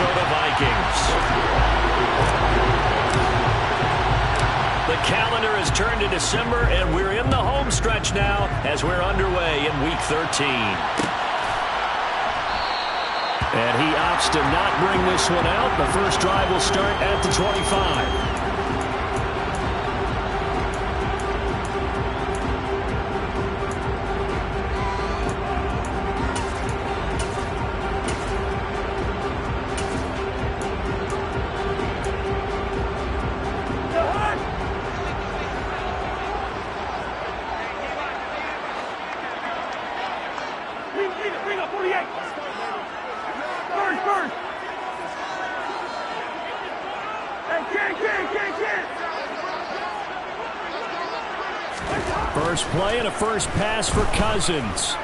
Minnesota Vikings. The calendar has turned to December, and we're in the home stretch now as we're underway in Week 13. And he opts to not bring this one out. The first drive will start at the 25. First play and a first pass for Cousins.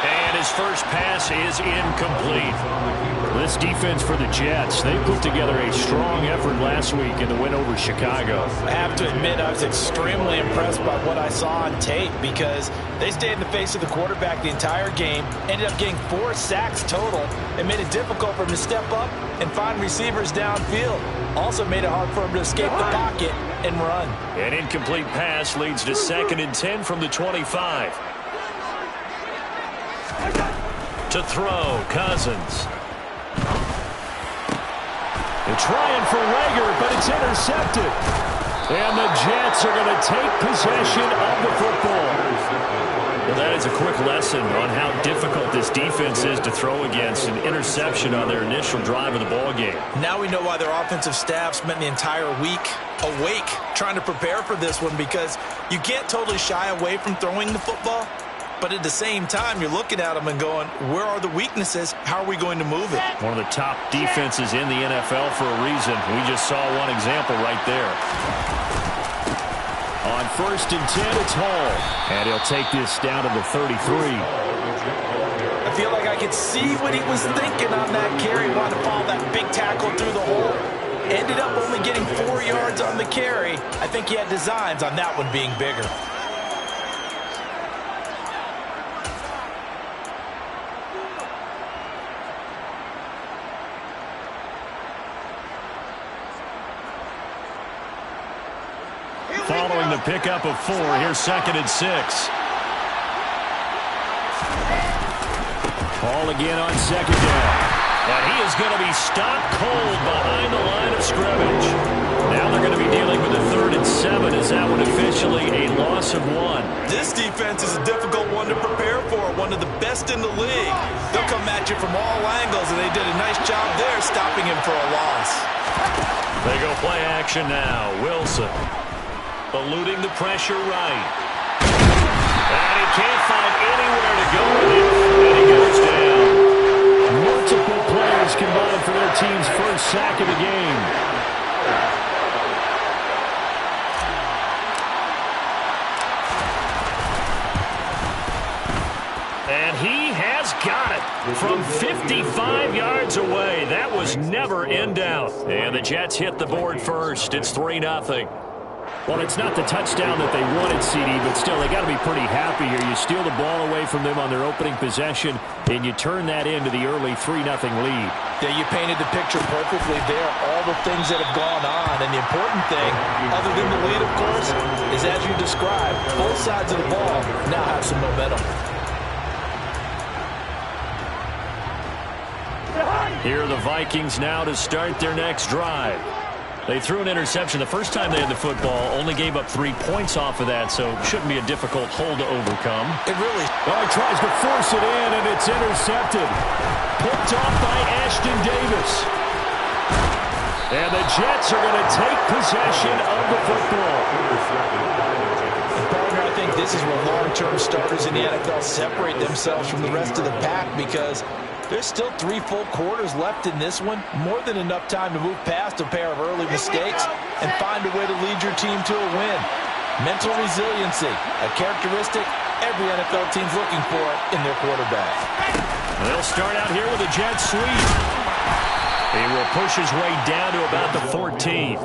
And his first pass is incomplete. This defense for the Jets, they put together a strong effort last week in the win over Chicago. I have to admit, I was extremely impressed by what I saw on tape because they stayed in the face of the quarterback the entire game, ended up getting 4 sacks total, and made it difficult for him to step up and find receivers downfield. Also made it hard for him to escape the pocket and run. An incomplete pass leads to 2nd and 10 from the 25. To throw, Cousins. They're trying for Rager, but it's intercepted. And the Jets are going to take possession of the football. Well, that is a quick lesson on how difficult this defense is to throw against. An interception on their initial drive of the ballgame. Now we know why their offensive staff spent the entire week awake trying to prepare for this one, because you can't totally shy away from throwing the football. But at the same time, you're looking at them and going, where are the weaknesses? How are we going to move it? One of the top defenses in the NFL for a reason. We just saw one example right there. On 1st and 10, it's Hall. And he'll take this down to the 33. I feel like I could see what he was thinking on that carry. Wanted to follow that big tackle through the hole. Ended up only getting 4 yards on the carry. I think he had designs on that one being bigger. Following the pickup of 4, here's 2nd and 6. Hall again on 2nd down. And he is going to be stopped cold behind the line of scrimmage. Now they're going to be dealing with a 3rd and 7. Is that one officially a loss of 1? This defense is a difficult one to prepare for, one of the best in the league. They'll come at you from all angles, and they did a nice job there stopping him for a loss. They go play action now. Wilson eluding the pressure right. And he can't find anywhere to go with it. And he goes down. Multiple players combined for their team's first sack of the game. And he has got it from 55 yards away. That was never in doubt. And the Jets hit the board first. It's 3-0. Well, it's not the touchdown that they wanted, CD, but still, they got to be pretty happy here. You steal the ball away from them on their opening possession, and you turn that into the early 3-0 lead. Yeah, you painted the picture perfectly there, all the things that have gone on. And the important thing, other than the lead, of course, is as you described, both sides of the ball now have some momentum. Here are the Vikings now to start their next drive. They threw an interception the first time they had the football, only gave up 3 points off of that, so shouldn't be a difficult hole to overcome. It really... Well, he tries to force it in, and it's intercepted. Picked off by Ashton Davis. And the Jets are going to take possession of the football. Partner, I think this is where long-term starters in the NFL separate themselves from the rest of the pack, because there's still 3 full quarters left in this one. More than enough time to move past a pair of early mistakes and find a way to lead your team to a win. Mental resiliency, a characteristic every NFL team's looking for in their quarterback. They'll start out here with a jet sweep. He will push his way down to about the 14.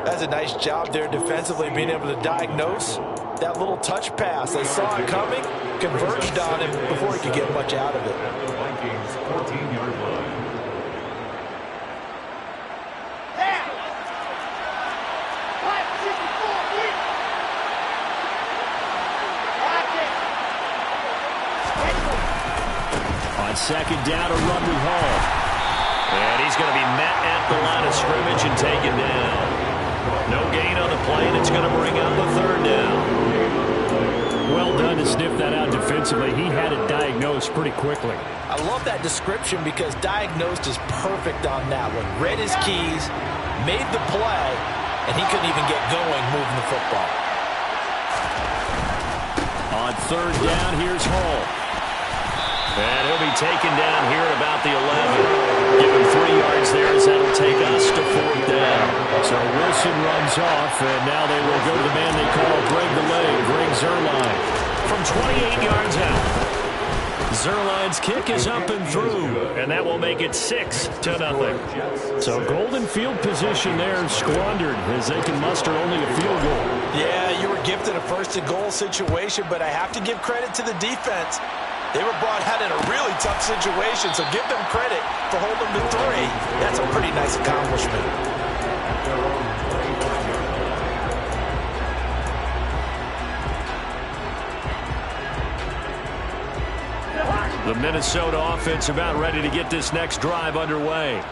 That's a nice job there defensively, being able to diagnose that little touch pass. They saw it coming, converged on him before he could get much out of it. Vikings 14-yard line. On second down, a run with Hall. And he's going to be met at the line of scrimmage and taken down. No gain on the play, and it's going to bring up a third down. Well done to sniff that out defensively. He had it diagnosed pretty quickly. I love that description because diagnosed is perfect on that one. Read his keys, made the play, and he couldn't even get going moving the football. On third down, here's Hall. And he'll be taken down here at about the 11. Give him 3 yards there as that'll take us to fourth down. So Wilson runs off, and now they will go to the man they call Greg the Leg, Greg Zuerlein. From 28 yards out. Zuerlein's kick is up and through, and that will make it 6-0. So golden field position there squandered as they can muster only a field goal. Yeah, you were gifted a first-and-goal situation, but I have to give credit to the defense. They were brought out in a really tough situation, so give them credit for holding them to 3. That's a pretty nice accomplishment. The Minnesota offense about ready to get this next drive underway.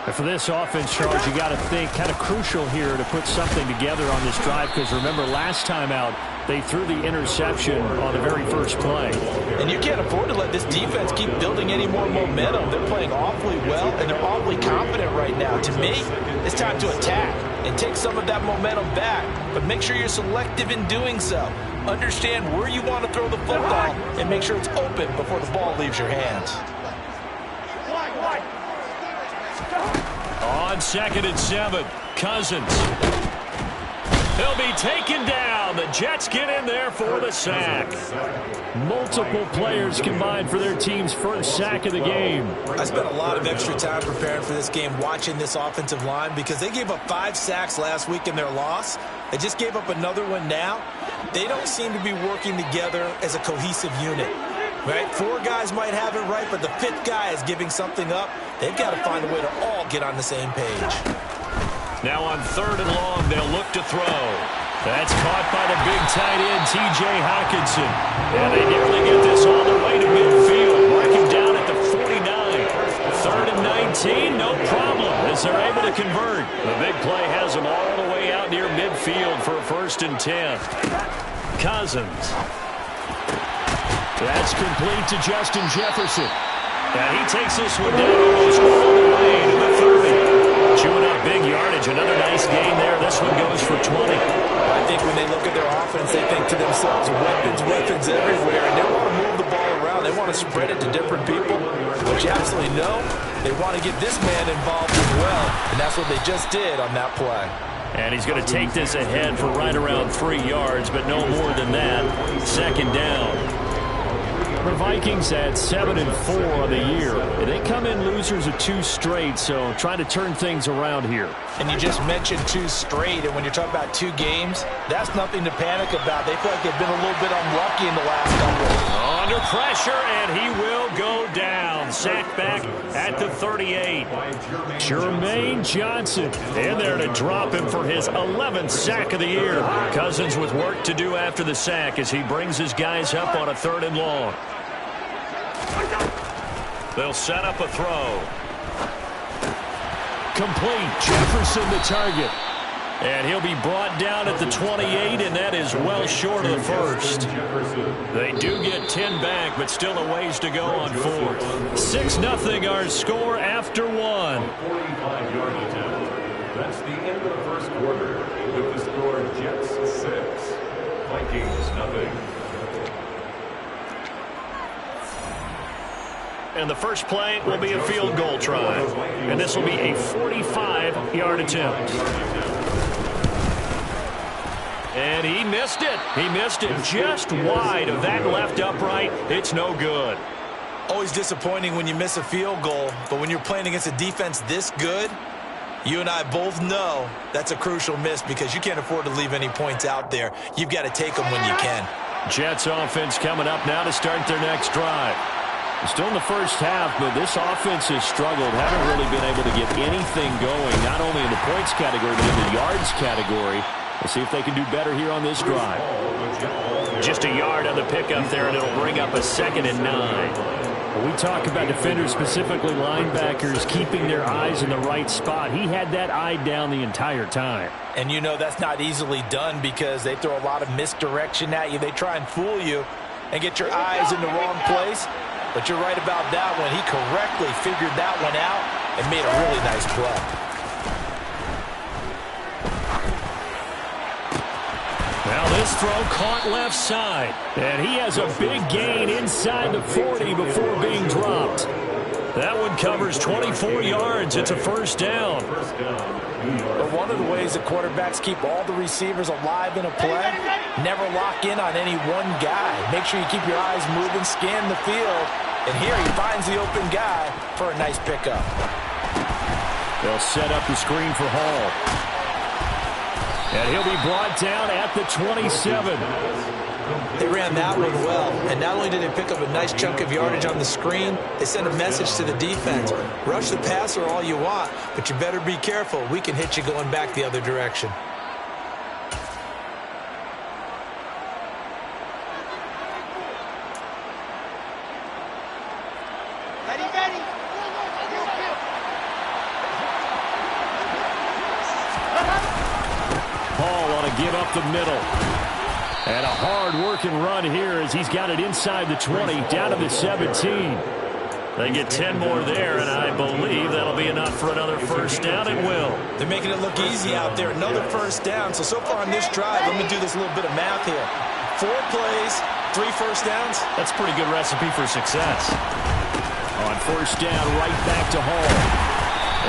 And for this offense, Charles, you got to think kind of crucial here to put something together on this drive because remember last time out they threw the interception on the very first play. And you can't afford to let this defense keep building any more momentum. They're playing awfully well and they're awfully confident right now. To me, it's time to attack and take some of that momentum back, but make sure you're selective in doing so. Understand where you want to throw the football and make sure it's open before the ball leaves your hands. On 2nd and 7, Cousins. He'll be taken down. The Jets get in there for the sack. Multiple players combined for their team's first sack of the game. I spent a lot of extra time preparing for this game watching this offensive line because they gave up 5 sacks last week in their loss. They just gave up another one now. They don't seem to be working together as a cohesive unit. Right? 4 guys might have it right, but the 5th guy is giving something up. They've got to find a way to all get on the same page. Now on 3rd and long, they'll look to throw. That's caught by the big tight end, T.J. Hockenson. And they nearly get this all the way to midfield. Mark him down at the 49. 3rd and 19, no problem, as they're able to convert. The big play has them all the way out near midfield for a 1st and 10. Cousins. That's complete to Justin Jefferson. And he takes this one down almost all the way to the 30. Chewing up big yardage. Another nice gain there. This one goes for 20. I think when they look at their offense, they think to themselves, weapons everywhere. And they want to move the ball around. They want to spread it to different people. But you absolutely know they want to get this man involved as well. And that's what they just did on that play. And he's going to take this ahead for right around 3 yards, but no more than that. 2nd down. The Vikings had 7-4 on the year. They come in losers of 2 straight, so trying to turn things around here. And you just mentioned 2 straight, and when you're talking about 2 games, that's nothing to panic about. They feel like they've been a little bit unlucky in the last couple. Under pressure, and he will go down. Sacked back at the 38. Jermaine Johnson in there to drop him for his 11th sack of the year. Cousins with work to do after the sack as he brings his guys up on a 3rd and long. They'll set up a throw. Complete. Jefferson the target. And he'll be brought down at the 28, and that is well short of the 1st. They do get 10 back, but still a ways to go on 4th. 6-0 our score after 1. 45-yard attempt. That's the end of the first quarter with the score Jets 6, Vikings 0. And the first play will be a field goal try. And this will be a 45-yard attempt. And he missed it. He missed it just wide of that left upright. It's no good. Always disappointing when you miss a field goal, but when you're playing against a defense this good, You and I both know that's a crucial miss because you can't afford to leave any points out there. You've got to take them when you can. Jets offense coming up now to start their next drive. Still in the first half, but this offense has struggled. Haven't really been able to get anything going, not only in the points category, but in the yards category. Let's see if they can do better here on this drive. Just a yard on the pickup there, and it'll bring up a 2nd and 9. When we talk about defenders, specifically linebackers, keeping their eyes in the right spot. He had that eye down the entire time. And you know that's not easily done because they throw a lot of misdirection at you. They try and fool you and get your eyes in the wrong place. But you're right about that one. He correctly figured that one out and made a really nice play. Now this throw caught left side. And he has a big gain inside the 40 before being dropped. That one covers 24 yards. It's a first down. But one of the ways that quarterbacks keep all the receivers alive in a play, never lock in on any one guy. Make sure you keep your eyes moving, scan the field. And here he finds the open guy for a nice pickup. They'll set up the screen for Hall. And he'll be brought down at the 27. They ran that one well, and not only did they pick up a nice chunk of yardage on the screen, they sent a message to the defense. Rush the passer all you want, but you better be careful. We can hit you going back the other direction. Hall on a give up the middle. And a hard-working run here as he's got it inside the 20, down to the 17. They get 10 more there, and I believe that'll be enough for another first down. It will. They're making it look easy out there. Another first down. So far on this drive, let me do this little bit of math here. 4 plays, 3 first downs. That's a pretty good recipe for success. On first down, right back to Hall.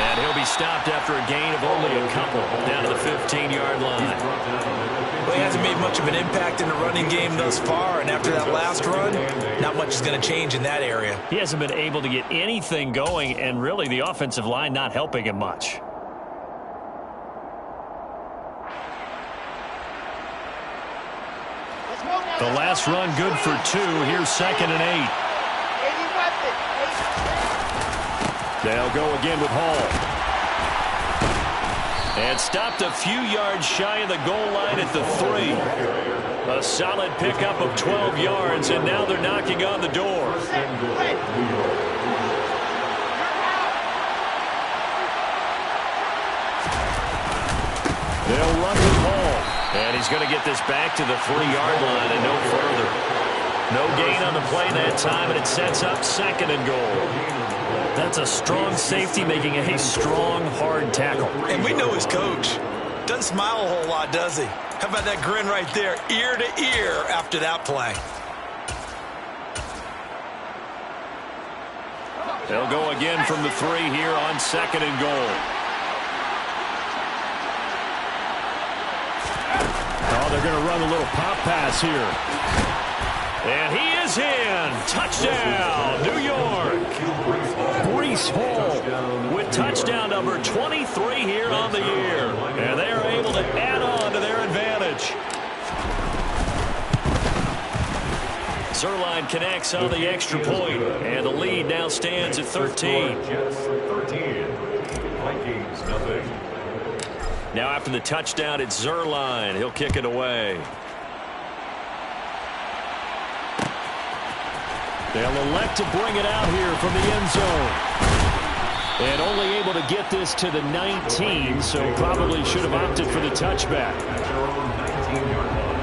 And he'll be stopped after a gain of only a couple, down to the 15-yard line. Well, he hasn't made much of an impact in the running game thus far, and after that last run, not much is going to change in that area. He hasn't been able to get anything going, and really the offensive line not helping him much. The last run good for 2. Here's 2nd and 8. They'll go again with Hall. And stopped a few yards shy of the goal line at the 3. A solid pickup of 12 yards, and now they're knocking on the door. They'll run with Hall. And he's going to get this back to the 3-yard line and no further. No gain on the play that time, and it sets up 2nd and goal. That's a strong safety making a strong, hard tackle. And we know his coach. Doesn't smile a whole lot, does he? How about that grin right there, ear to ear after that play? They'll go again from the 3 here on 2nd and goal. Oh, they're going to run a little pop pass here. And he is in. Touchdown, New York. Breece Hall with touchdown number 23 here on the year. And they are able to add on to their advantage. Zuerlein connects on the extra point, and the lead now stands at 13. Jets 13. Vikings nothing. Now after the touchdown, it's Zuerlein. He'll kick it away. They'll elect to bring it out here from the end zone. And only able to get this to the 19, so probably should have opted for the touchback. At their own 19-yard line.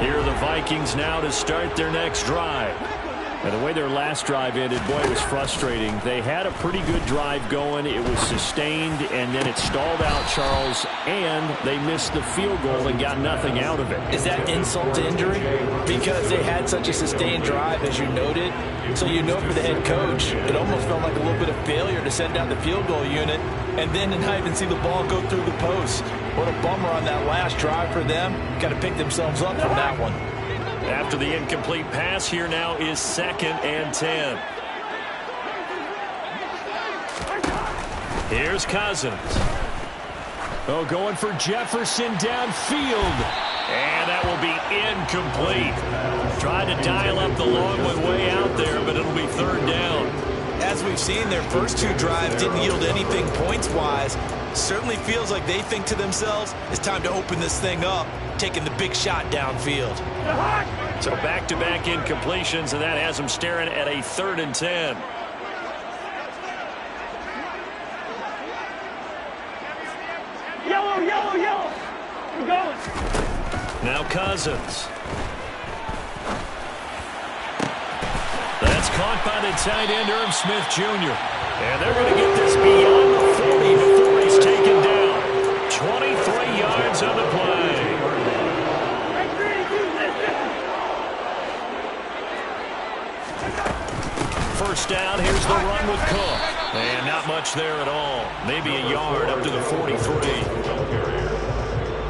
Here are the Vikings now to start their next drive. And the way their last drive ended, boy, it was frustrating. They had a pretty good drive going. It was sustained, and then it stalled out, Charles, and they missed the field goal and got nothing out of it. Is that insult to injury? Because they had such a sustained drive, as you noted. So you know for the head coach, it almost felt like a little bit of failure to send down the field goal unit and then to not even see the ball go through the post. What a bummer on that last drive for them. Got to pick themselves up from that one. After the incomplete pass, here now is 2nd and 10. Here's Cousins. Oh, going for Jefferson downfield. And that will be incomplete. Tried to dial up the long one way out there, but it'll be 3rd down. As we've seen, their first 2 drives didn't yield anything points-wise. Certainly feels like they think to themselves, it's time to open this thing up, taking the big shot downfield. So back-to-back incompletions, and that has them staring at a 3rd and 10. Yellow, yellow, yellow. We're going. Now Cousins. That's caught by the tight end, Irv Smith Jr. And they're going to get this beyond the 40 before he's taken down. 23 yards on the play. First down, here's the run with Cook. And not much there at all. Maybe a yard up to the 43.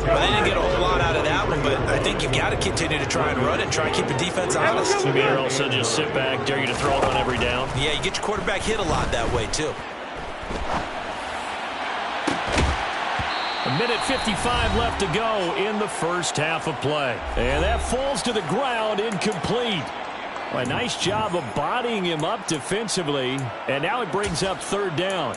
Well, they didn't get a whole lot out of that one, but I think you've got to continue to try and run it, try and keep the defense honest. Maybe you're also just sit back, dare you to throw it on every down. Yeah, you get your quarterback hit a lot that way, too. A minute 55 left to go in the first half of play. And that falls to the ground, incomplete. Well, a nice job of bodying him up defensively. And now it brings up 3rd down.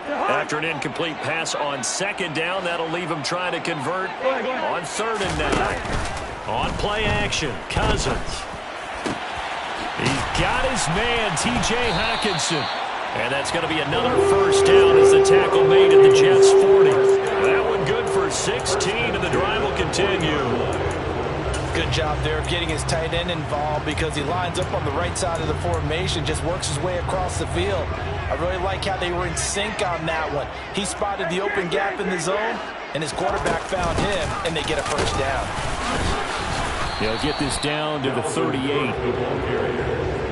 After an incomplete pass on 2nd down, that'll leave him trying to convert on 3rd and 9. On play action, Cousins. He's got his man, T.J. Hockenson. And that's going to be another first down as the tackle made at the Jets' 40. That one good for 16, and the drive will continue. Good job there of getting his tight end involved because he lines up on the right side of the formation, just works his way across the field. I really like how they were in sync on that one. He spotted the open gap in the zone, and his quarterback found him, and they get a first down. They'll get this down to the 38.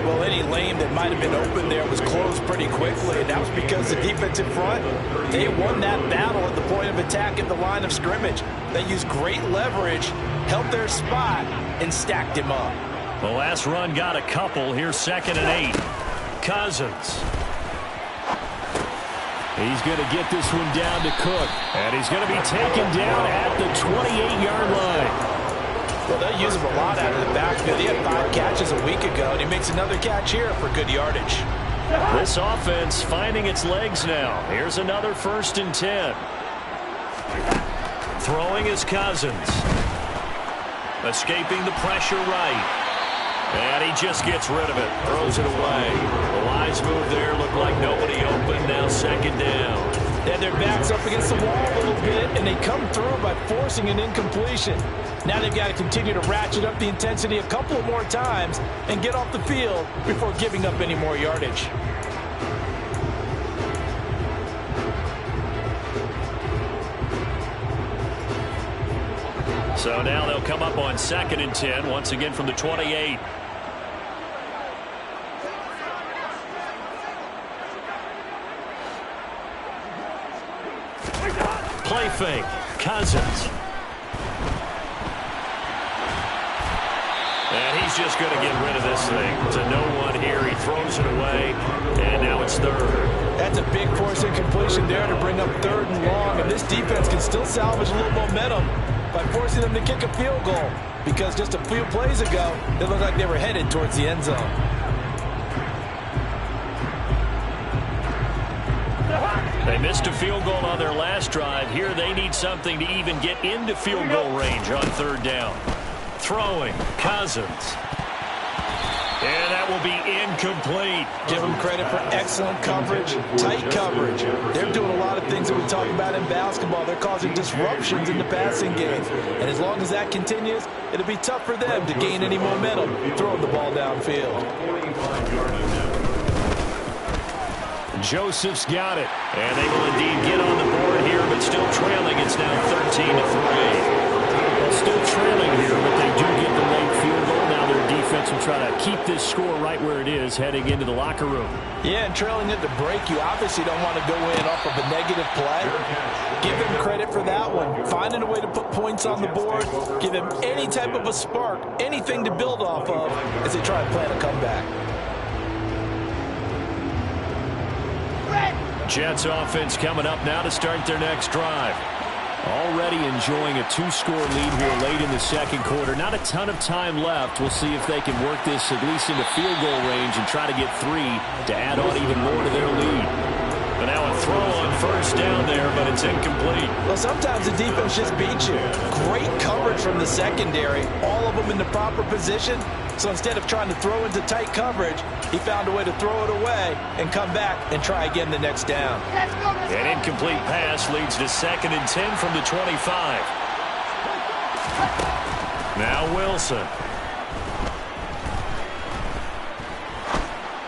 Well, any lane that might have been open there was closed pretty quickly, and that was because the defense in front, they won that battle at the point of attack at the line of scrimmage. They used great leverage, held their spot, and stacked him up. The last run got a couple. Here's 2nd and 8. Cousins. He's going to get this one down to Cook. And he's going to be taken down at the 28-yard line. Well, they'll use him a lot out of the backfield. He had 5 catches a week ago, and he makes another catch here for good yardage. This offense finding its legs now. Here's another 1st and 10. Throwing is Cousins. Escaping the pressure right. And he just gets rid of it. Throws it away. The lines move there. Look like nobody open. Now 2nd down. And their backs up against the wall a little bit, and they come through by forcing an incompletion. Now they've got to continue to ratchet up the intensity a couple of more times and get off the field before giving up any more yardage. So now they'll come up on 2nd and 10, once again from the 28. Play fake. Cousins. And he's just going to get rid of this thing. To no one here. He throws it away. And now it's 3rd. That's a big force incompletion there to bring up 3rd and long. And this defense can still salvage a little momentum by forcing them to kick a field goal. Because just a few plays ago, it looked like they were headed towards the end zone. They missed a field goal on their last drive. Here they need something to even get into field goal range on 3rd down. Throwing, Cousins. And that will be incomplete. Give them credit for excellent coverage, tight coverage. They're doing a lot of things that we talk about in basketball. They're causing disruptions in the passing game. And as long as that continues, it'll be tough for them to gain any momentum throwing the ball downfield. Joseph's got it. And they will indeed get on the board here, but still trailing. It's now 13-3. Well, still trailing here, but they do get the late field goal. Now their defense Jets will try to keep this score right where it is heading into the locker room. Yeah, and trailing at the break, you obviously don't want to go in off of a negative play. Give him credit for that one. Finding a way to put points on the board. Give him any type of a spark, anything to build off of as they try to plan a comeback. Jets offense coming up now to start their next drive. Already enjoying a 2-score lead here late in the second quarter. Not a ton of time left. We'll see if they can work this at least into field goal range and try to get 3 to add on even more to their lead. But now a throw on first down there, but it's incomplete. Well, sometimes the defense just beats you. Great coverage from the secondary. All of them in the proper position. So instead of trying to throw into tight coverage, he found a way to throw it away and come back and try again the next down. An incomplete pass leads to 2nd and 10 from the 25. Now Wilson.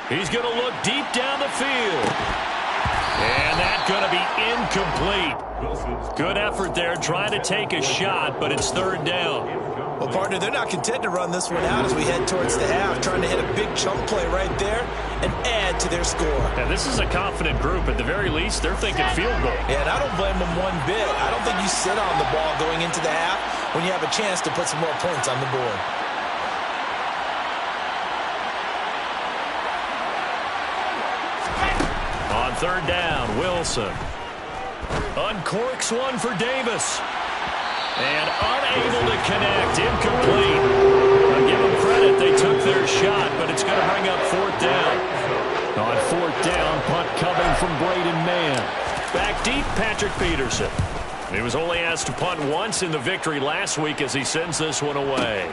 He's going to look deep down the field. And that's going to be incomplete. Good effort there trying to take a shot, but it's 3rd down. Well, partner, they're not content to run this one out as we head towards the half, trying to hit a big chunk play right there and add to their score. Now, this is a confident group. At the very least, they're thinking field goal. Yeah, and I don't blame them one bit. I don't think you sit on the ball going into the half when you have a chance to put some more points on the board. On 3rd down, Wilson uncorks one for Davis. And unable to connect, incomplete. I'll give them credit, they took their shot, but it's going to bring up 4th down. On 4th down, punt coming from Braden Mann. Back deep, Patrick Peterson. He was only asked to punt once in the victory last week as he sends this one away.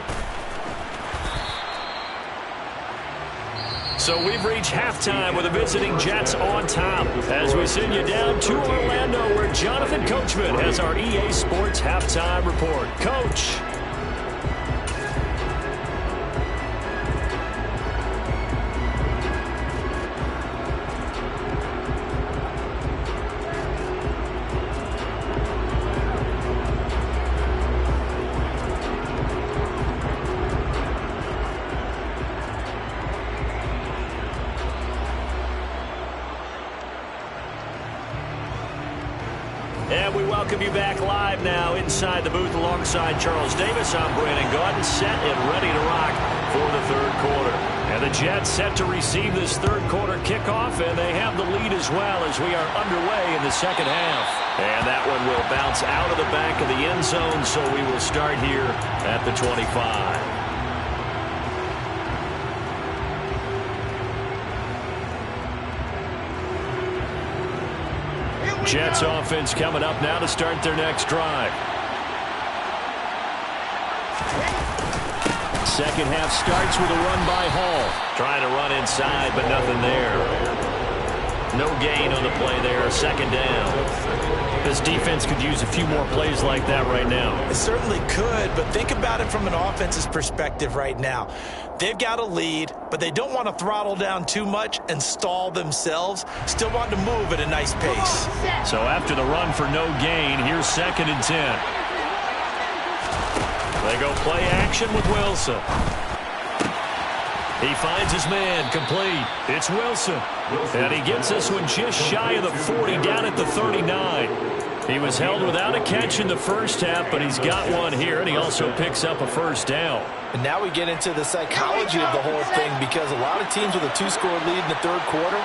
So we've reached halftime with the visiting Jets on top as we send you down to Orlando where Jonathan Coachman has our EA Sports halftime report. Coach. And we welcome you back live now inside the booth alongside Charles Davis. I'm Brandon Gaudin, set and ready to rock for the 3rd quarter. And the Jets set to receive this 3rd quarter kickoff, and they have the lead as well as we are underway in the 2nd half. And that one will bounce out of the back of the end zone, so we will start here at the 25. Jets offense coming up now to start their next drive. Second half starts with a run by Hall. Trying to run inside, but nothing there. No gain on the play there, 2nd down. This defense could use a few more plays like that right now. It certainly could, but think about it from an offense's perspective right now. They've got a lead, but they don't want to throttle down too much and stall themselves. Still want to move at a nice pace. So after the run for no gain, here's 2nd and 10. They go play action with Wilson. He finds his man, complete. It's Wilson. And he gets this one just shy of the 40, down at the 39. He was held without a catch in the first half, but he's got one here, and he also picks up a 1st down. And now we get into the psychology of the whole thing, because a lot of teams with a 2-score lead in the 3rd quarter,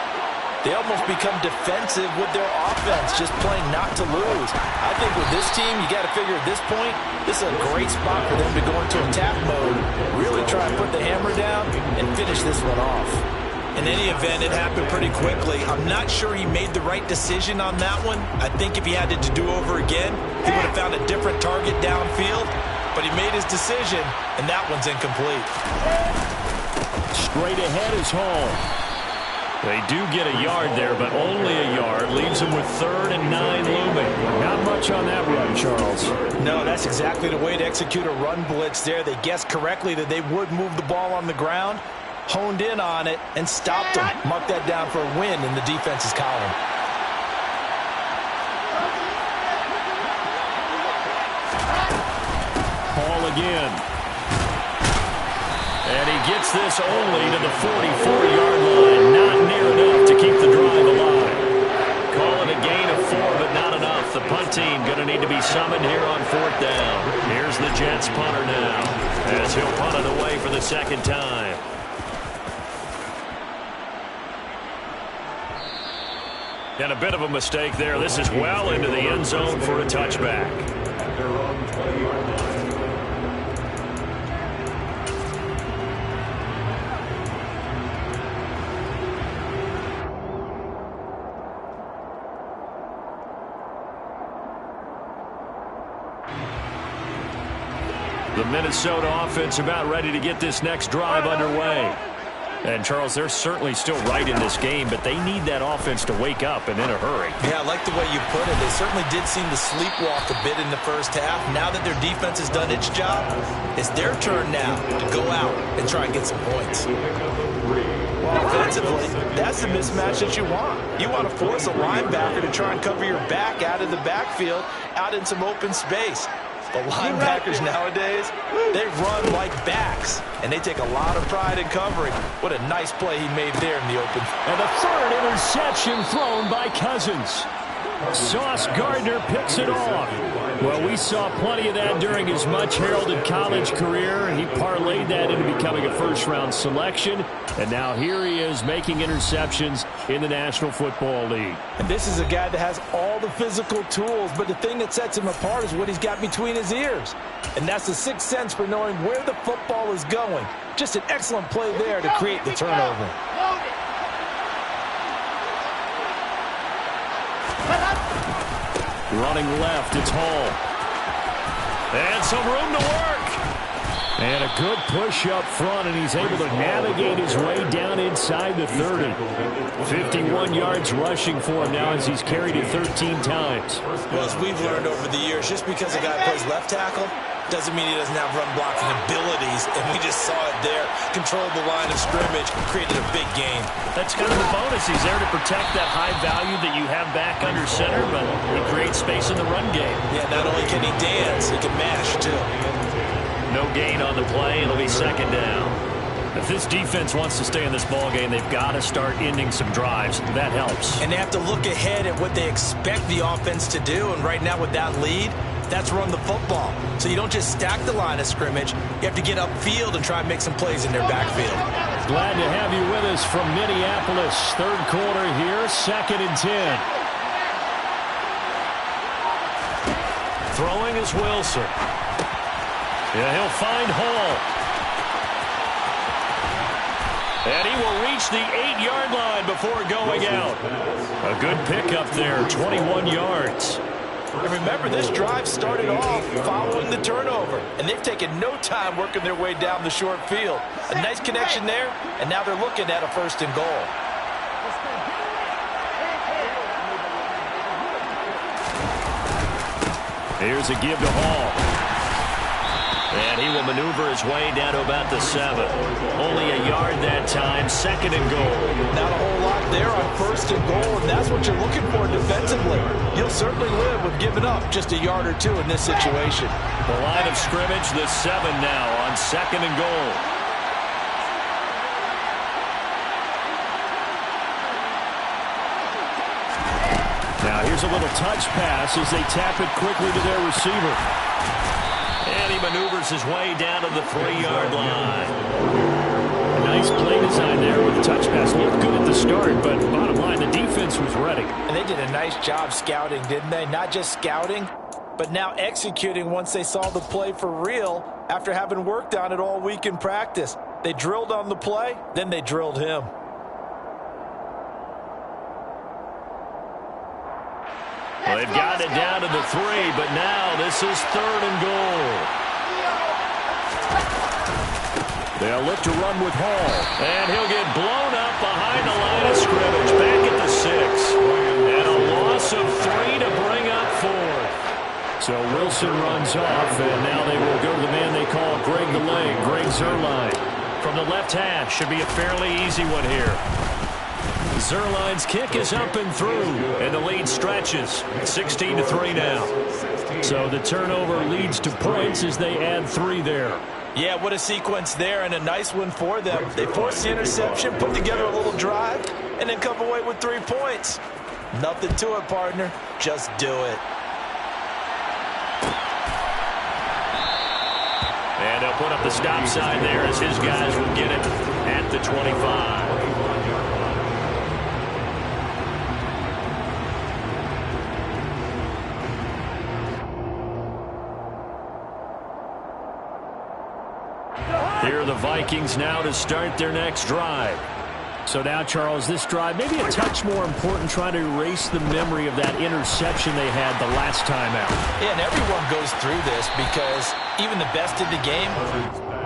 they almost become defensive with their offense, just playing not to lose. I think with this team, you got to figure at this point, this is a great spot for them to go into attack mode, really try and put the hammer down and finish this one off. In any event, it happened pretty quickly. I'm not sure he made the right decision on that one. I think if he had to do over again, he would have found a different target downfield. But he made his decision, and that one's incomplete. Straight ahead is Hall. They do get a yard there, but only a yard. Leaves them with 3rd and 9 looming. Not much on that run, Charles. No, that's exactly the way to execute a run blitz there. They guessed correctly that they would move the ball on the ground, honed in on it, and stopped them. Mark that down for a win in the defense's column. Hall again. And he gets this only to the 44-yard line. Not near enough to keep the drive alive. Call it a gain of 4, but not enough. The punt team going to need to be summoned here on 4th down. Here's the Jets punter now, as he'll punt it away for the second time. And a bit of a mistake there. This is well into the end zone for a touchback. They're on 20-yard line. The Minnesota offense about ready to get this next drive underway. And, Charles, they're certainly still right in this game, but they need that offense to wake up and in a hurry. Yeah, I like the way you put it. They certainly did seem to sleepwalk a bit in the first half. Now that their defense has done its job, it's their turn now to go out and try and get some points. Well, offensively, that's the mismatch that you want. You want to force a linebacker to try and cover your back out of the backfield, out in some open space. The linebackers nowadays, they run like backs, and they take a lot of pride in covering. What a nice play he made there in the open. And the third interception thrown by Cousins. Sauce Gardner picks it off. Well, we saw plenty of that during his much-heralded college career, and he parlayed that into becoming a first-round selection. And now here he is making interceptions in the National Football League. And this is a guy that has all the physical tools, but the thing that sets him apart is what he's got between his ears. And that's the sixth sense for knowing where the football is going. Just an excellent play there to create the turnover. Running left, it's Hall. And some room to work. And a good push up front, and he's able to navigate his way down inside the 30. 51 yards rushing for him now as he's carried it 13 times. Well, as we've learned over the years, just because a guy plays left tackle doesn't mean he doesn't have run blocking abilities, and we just saw it there. Controlled the line of scrimmage, created a big game. That's kind of the bonus. He's there to protect that high value that you have back under center, but he creates space in the run game. Yeah, not only can he dance, he can mash, too. No gain on the play. It'll be second down. If this defense wants to stay in this ballgame, they've got to start ending some drives. That helps. And they have to look ahead at what they expect the offense to do, and right now with that lead, that's run the football. So you don't just stack the line of scrimmage. You have to get upfield and try and make some plays in their backfield. Glad to have you with us from Minneapolis. Third quarter here, 2nd and 10. Throwing is Wilson. Yeah, he'll find Hall. And he will reach the 8-yard line before going out. A good pickup there, 21 yards. And remember, this drive started off following the turnover, and they've taken no time working their way down the short field. A nice connection there, and now they're looking at a 1st and goal. Here's a give to Hall. And he will maneuver his way down to about the 7. Only a yard that time, 2nd and goal. Not a whole lot there on 1st and goal, and that's what you're looking for defensively. You'll certainly live with giving up just a yard or two in this situation. The line of scrimmage, the 7 now on 2nd and goal. Now here's a little touch pass as they tap it quickly to their receiver. And he maneuvers his way down to the 3-yard line. A nice play design there with the touch pass. Looked good at the start, but bottom line, the defense was ready. And they did a nice job scouting, didn't they? Not just scouting, but now executing once they saw the play for real after having worked on it all week in practice. They drilled on the play, then they drilled him. Well, they've got it down to the 3, but now this is 3rd and goal. They'll look to run with Hall. And he'll get blown up behind the line of scrimmage, back at the 6. And a loss of 3 to bring up 4th. So Wilson runs off, and now they will go to the man they call Greg the Leg, Greg Zuerlein. From the left hash, should be a fairly easy one here. Zuerlein's kick is up and through, and the lead stretches. 16-3 now. So the turnover leads to points as they add 3 there. Yeah, what a sequence there, and a nice one for them. They forced the interception, put together a little drive, and then come away with 3 points. Nothing to it, partner. Just do it. And they'll put up the stop sign there as his guys will get it at the 25. Here are the Vikings now to start their next drive. So now, Charles, this drive maybe a touch more important, trying to erase the memory of that interception they had the last time out. Yeah, and everyone goes through this because even the best in the game,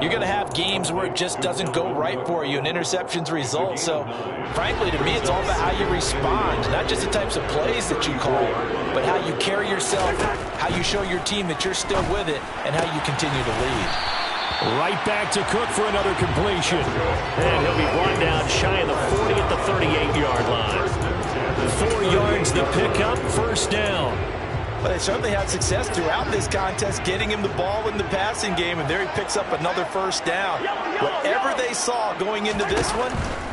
you're going to have games where it just doesn't go right for you and interceptions result. So, frankly, to me, it's all about how you respond, not just the types of plays that you call, but how you carry yourself, how you show your team that you're still with it, and how you continue to lead. Right back to Cook for another completion. And he'll be brought down shy of the 40 at the 38-yard line. 4 yards the pickup, first down. But they certainly had success throughout this contest, getting him the ball in the passing game, and there he picks up another first down. Whatever they saw going into this one,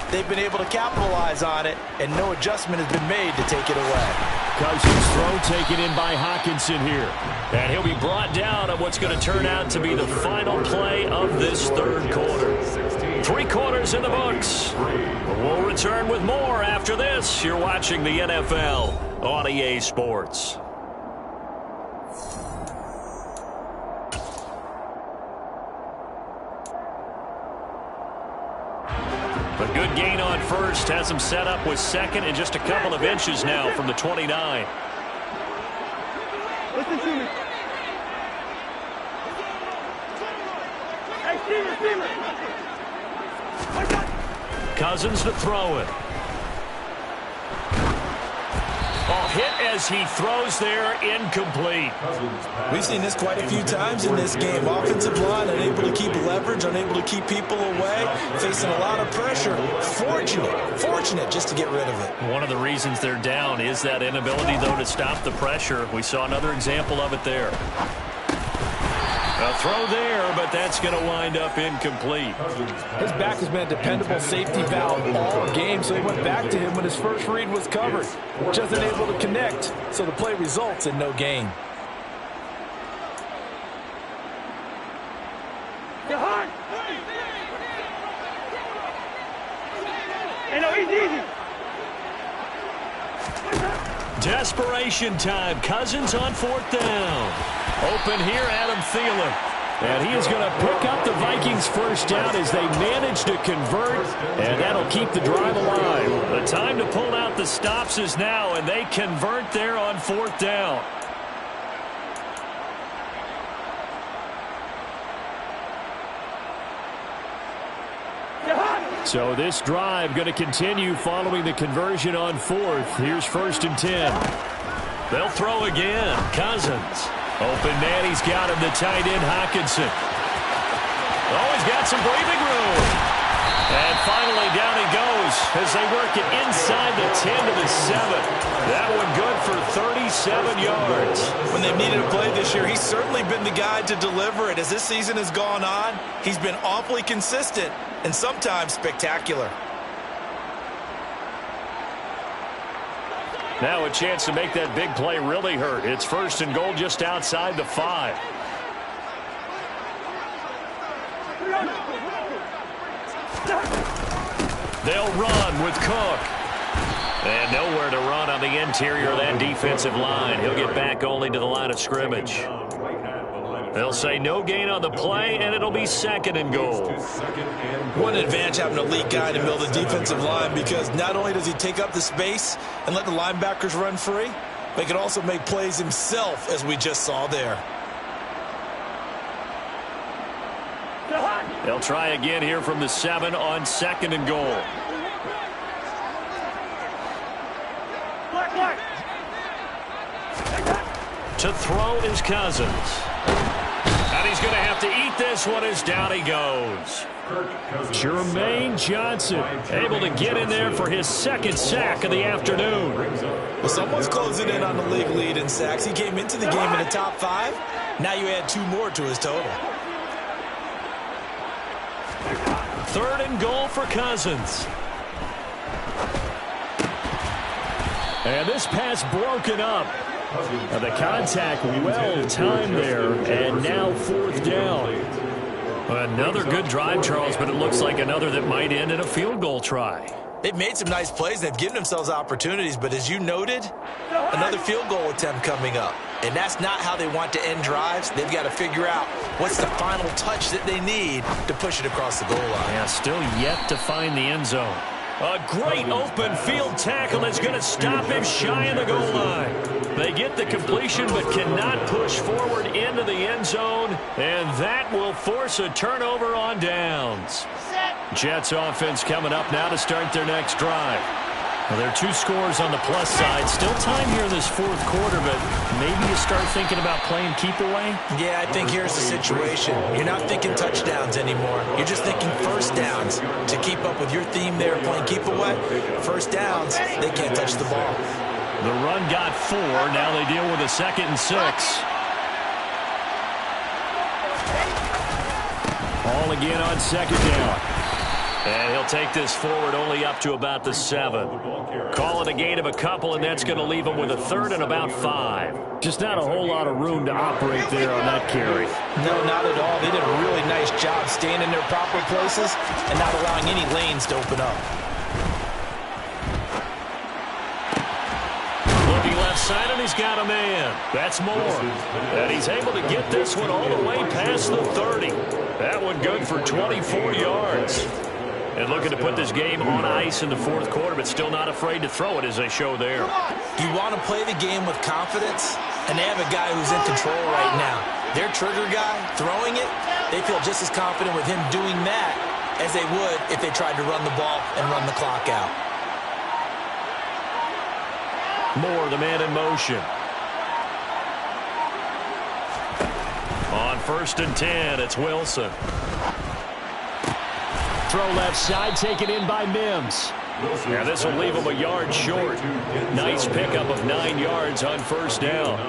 they've been able to capitalize on it, and no adjustment has been made to take it away. Cousins' throw taken in by Hockenson here. And he'll be brought down on what's going to turn out to be the final play of this third quarter. 3 quarters in the books. We'll return with more after this. You're watching the NFL on EA Sports. A good gain on first has him set up with second and just a couple of inches now from the 29. Listen to me. Hey, Steven. Cousins to throw it. Oh, hit as he throws there, incomplete. We've seen this quite a few times in this game. Offensive line unable to keep leverage, unable to keep people away, facing a lot of pressure. Fortunate just to get rid of it. One of the reasons they're down is that inability, though, to stop the pressure. We saw another example of it there. A throw there, but that's going to wind up incomplete. His back has been a dependable safety valve all game, so he went back to him when his first read was covered. Just unable to connect, so the play results in no gain. Get hard. Hey, no, easy. Desperation time. Cousins on 4th down. Open here, Adam Thielen. And he is going to pick up the Vikings first down as they manage to convert, and that'll keep the drive alive. The time to pull out the stops is now, and they convert there on 4th down. So this drive going to continue following the conversion on 4th. Here's 1st and 10. They'll throw again. Cousins. Open man, he's got him, the tight end, Hockenson. Oh, he's got some breathing room. And finally down he goes as they work it inside the 10 to the 7. That one good for 37 yards. When they've needed a play this year, he's certainly been the guy to deliver it. As this season has gone on, he's been awfully consistent and sometimes spectacular. Now a chance to make that big play really hurt. It's 1st and goal just outside the 5. They'll run with Cook. And nowhere to run on the interior of that defensive line. He'll get back only to the line of scrimmage. They'll say no gain on the play, and it'll be 2nd and goal. What an advantage having an elite guy in the middle of the defensive line, because not only does he take up the space and let the linebackers run free, but he can also make plays himself, as we just saw there. They'll try again here from the 7 on 2nd and goal. To throw is Cousins. And he's going to have to eat this one as down he goes. Jermaine Johnson able to get in there for his 2nd sack of the afternoon. Well, someone's closing in on the league lead in sacks. He came into the game in the top 5. Now you add 2 more to his total. 3rd and goal for Cousins. And this pass broken up. The contact well timed there, and now 4th down. Another good drive, Charles, but it looks like another that might end in a field goal try. They've made some nice plays. They've given themselves opportunities, but as you noted, another field goal attempt coming up. And that's not how they want to end drives. They've got to figure out what's the final touch that they need to push it across the goal line. Yeah, still yet to find the end zone. A great open field tackle that's going to stop him shy of the goal line. They get the completion but cannot push forward into the end zone, and that will force a turnover on downs. Jets offense coming up now to start their next drive. Well, there are 2 scores on the plus side. Still time here in this 4th quarter, but maybe you start thinking about playing keep away? Yeah, I think here's the situation. You're not thinking touchdowns anymore. You're just thinking first downs. To keep up with your theme there, playing keep away, first downs, they can't touch the ball. The run got 4. Now they deal with a 2nd and 6. Ball again on 2nd down. And he'll take this forward only up to about the 7. Call it a gain of a couple, and that's going to leave them with a 3rd and about 5. Just not a whole lot of room to operate there on that carry. No, not at all. They did a really nice job staying in their proper places and not allowing any lanes to open up. Looking left side, and he's got a man. That's Moore. And he's able to get this one all the way past the 30. That one good for 24 yards. And looking to put this game on ice in the 4th quarter, but still not afraid to throw it as they show there. You want to play the game with confidence, and they have a guy who's in control right now. Their trigger guy, throwing it, they feel just as confident with him doing that as they would if they tried to run the ball and run the clock out. Moore, the man in motion. On 1st and 10, it's Wilson. Throw left side, taken in by Mims. Now this will leave him a yard short. Nice pickup of 9 yards on 1st down.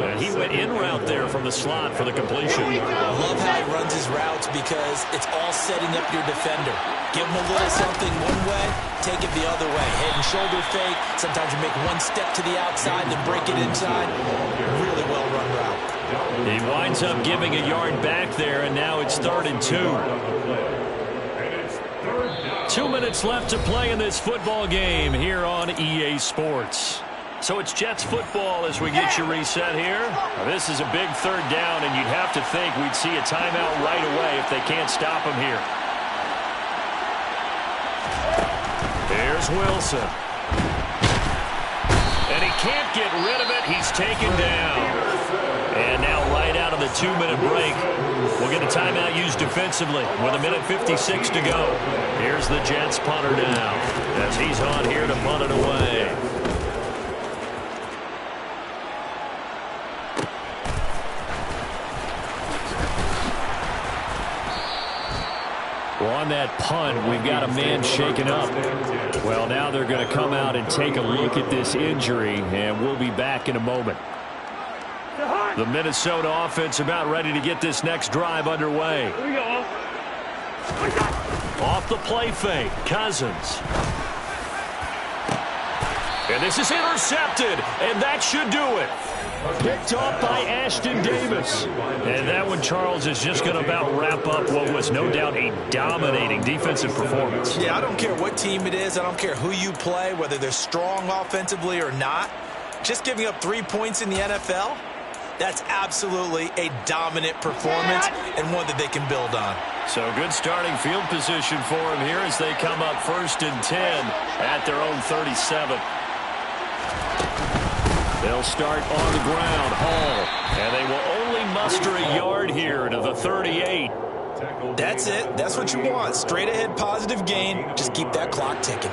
And he went in route there from the slot for the completion. I love how he runs his routes because it's all setting up your defender. Give him a little something one way, take it the other way. Head and shoulder fake. Sometimes you make one step to the outside, then break it inside. Really well-run route. He winds up giving a yard back there, and now it's 3rd and 2. 2 minutes left to play in this football game here on EA Sports. So it's Jets football as we get you reset here. Now this is a big 3rd down, and you'd have to think we'd see a timeout right away if they can't stop him here. Here's Wilson. And he can't get rid of it. He's taken down. And now right out of the 2-minute break, we'll get a timeout used defensively with 1:56 to go. Here's the Jets punter now as he's on here to punt it away. Well, on that punt, we've got a man shaken up. Well, now they're going to come out and take a look at this injury, and we'll be back in a moment. The Minnesota offense about ready to get this next drive underway. Here we go. Off the play fake, Cousins. And this is intercepted, and that should do it. Picked off by Ashton Davis. And that one, Charles, is just going to about wrap up what was no doubt a dominating defensive performance. Yeah, I don't care what team it is. I don't care who you play, whether they're strong offensively or not. Just giving up 3 points in the NFL, that's absolutely a dominant performance and one that they can build on. So good starting field position for them here as they come up 1st and 10 at their own 37. They'll start on the ground, Hall, and they will only muster a yard here to the 38. That's it. That's what you want. Straight ahead positive gain. Just keep that clock ticking.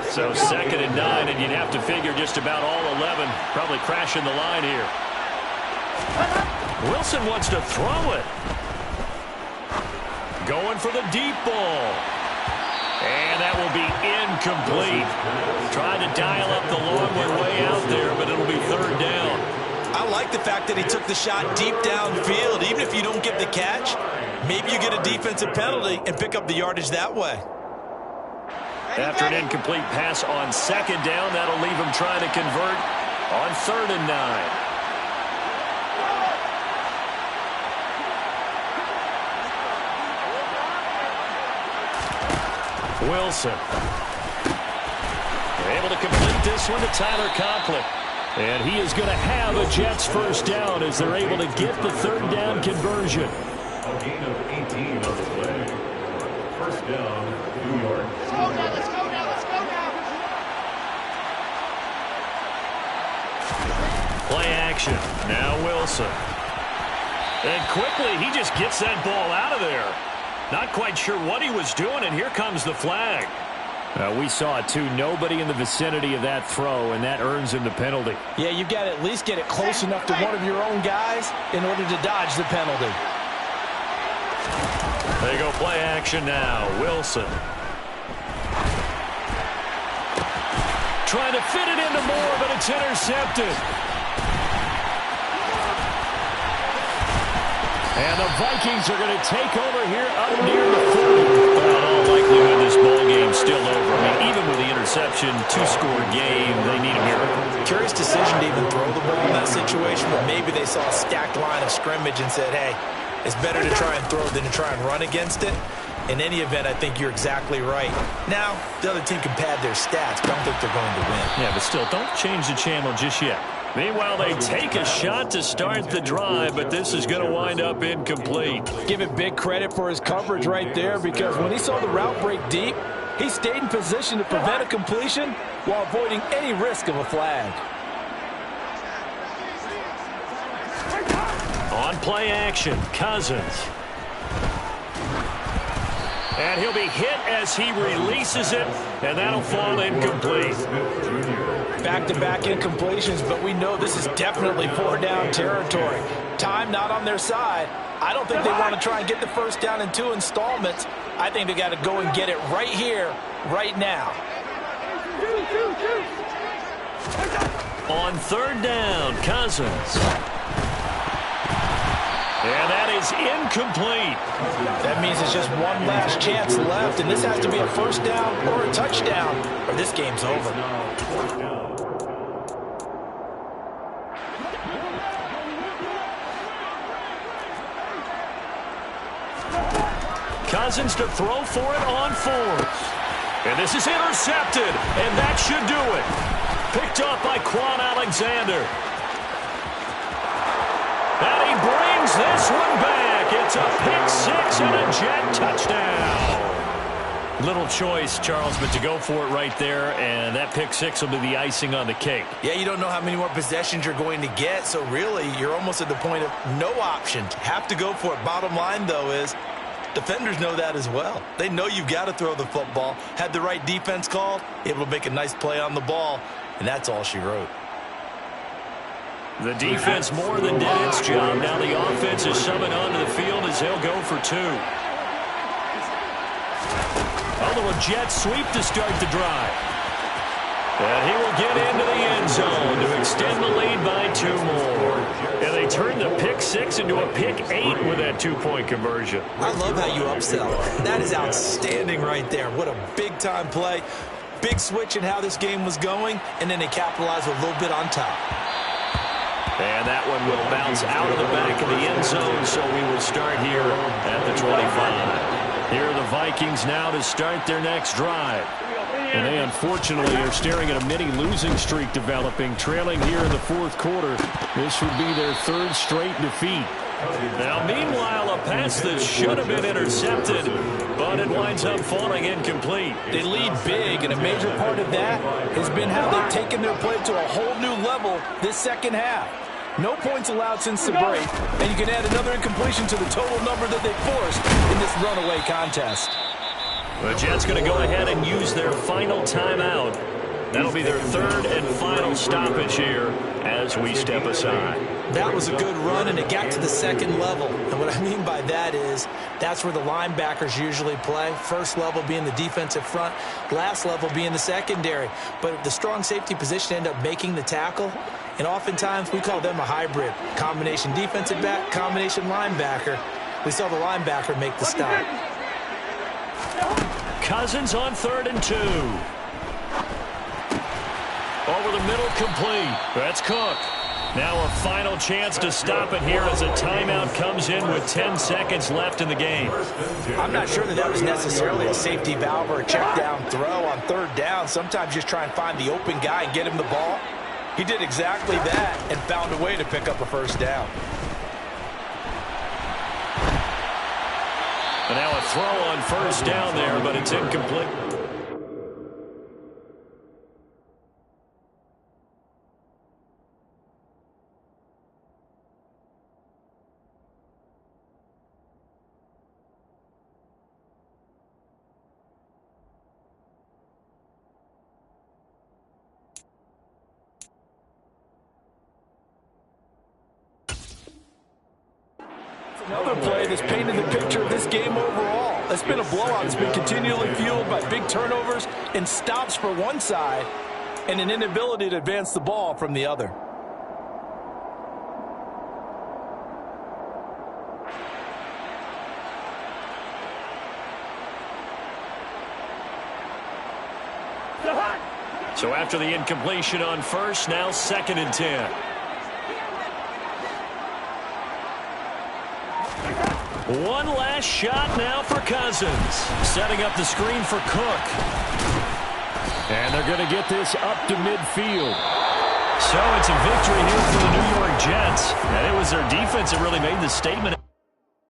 So 2nd and 9, and you'd have to figure just about all 11 probably crashing the line here. Wilson wants to throw it. Going for the deep ball. And that will be incomplete. Trying to dial up the long one way out there, but it'll be 3rd down. I like the fact that he took the shot deep downfield. Even if you don't get the catch, maybe you get a defensive penalty and pick up the yardage that way. After an incomplete pass on second down, that'll leave him trying to convert on 3rd and 9. Wilson. Able to complete this one to Tyler Conklin. And he is going to have a Jets first down as they're able to get the 3rd down conversion. A gain of 18 on the play. First down, New York. Let's go now, let's go now, let's go now. Play action. Now Wilson. And quickly, he just gets that ball out of there. Not quite sure what he was doing, and here comes the flag. We saw it, too. Nobody in the vicinity of that throw, and that earns him the penalty. Yeah, you've got to at least get it close enough to one of your own guys in order to dodge the penalty. They go play action now. Wilson. Trying to fit it into Moore, but it's intercepted. And the Vikings are going to take over here up near the 40. Well, in all likelihood, this ball game's still over. I mean, even with the interception, 2-score game, they need a miracle. Curious decision to even throw the ball in that situation, but maybe they saw a stacked line of scrimmage and said, hey, it's better to try and throw than to try and run against it. In any event, I think you're exactly right. Now, the other team can pad their stats, but I don't think they're going to win. Yeah, but still, don't change the channel just yet. Meanwhile, they take a shot to start the drive, but this is going to wind up incomplete. Give it big credit for his coverage right there, because when he saw the route break deep, he stayed in position to prevent a completion while avoiding any risk of a flag. On play action, Cousins. And he'll be hit as he releases it, and that'll fall incomplete. Back-to-back incompletions, but we know this is definitely 4-down territory. Time not on their side. I don't think they want to try and get the first down in 2 installments. I think they got to go and get it right here, right now. On 3rd down, Cousins. And that is incomplete. That means it's just one last chance left, and this has to be a first down or a touchdown, or this game's over. Cousins to throw for it on 4th. And this is intercepted, and that should do it. Picked up by Quan Alexander. And he brings this one back. It's a pick-6 and a Jet touchdown. Little choice, Charles, but to go for it right there, and that pick-6 will be the icing on the cake. Yeah, you don't know how many more possessions you're going to get, so really you're almost at the point of no option. Have to go for it. Bottom line, though, is defenders know that as well. They know you've got to throw the football. Had the right defense called, able to make a nice play on the ball, and that's all she wrote. The defense more than did its job. Now the offense is summoned onto the field as they'll go for 2. A little jet sweep to start the drive. And he will get into the end zone to extend the lead by 2 more. And they turn the pick-6 into a pick-8 with that 2-point conversion. I love how you upsell. That is outstanding right there. What a big-time play. Big switch in how this game was going, and then they capitalize a little bit on top. And that one will bounce out of the back of the end zone, so we will start here at the 25. Here are the Vikings now to start their next drive. And they unfortunately are staring at a mini losing streak developing, trailing here in the 4th quarter. This would be their 3rd straight defeat. Now, meanwhile, a pass that should have been intercepted, but it winds up falling incomplete. They lead big, and a major part of that has been how they've taken their play to a whole new level this second half. No points allowed since the break, and you can add another incompletion to the total number that they forced in this runaway contest. The Jets going to go ahead and use their final timeout. That'll be their 3rd and final stoppage here as we step aside. That was a good run, and it got to the second level. And what I mean by that is that's where the linebackers usually play. First level being the defensive front, last level being the secondary. But the strong safety position ended up making the tackle, and oftentimes we call them a hybrid. Combination defensive back, combination linebacker. We saw the linebacker make the stop. Cousins on 3rd and 2. Over the middle, complete. That's Cook. Now a final chance to stop it here as a timeout comes in with 10 seconds left in the game. I'm not sure that was necessarily a safety valve or a check down throw on 3rd down. Sometimes just try and find the open guy and get him the ball. He did exactly that and found a way to pick up a 1st down. And now a throw on 1st down there, but it's incomplete. Another play that's painted the picture of this game overall. It's been a blowout. It's been continually fueled by big turnovers and stops for one side and an inability to advance the ball from the other. So after the incompletion on 1st, now 2nd and 10. One last shot now for Cousins. Setting up the screen for Cook. And they're going to get this up to midfield. So it's a victory here for the New York Jets. And it was their defense that really made the statement.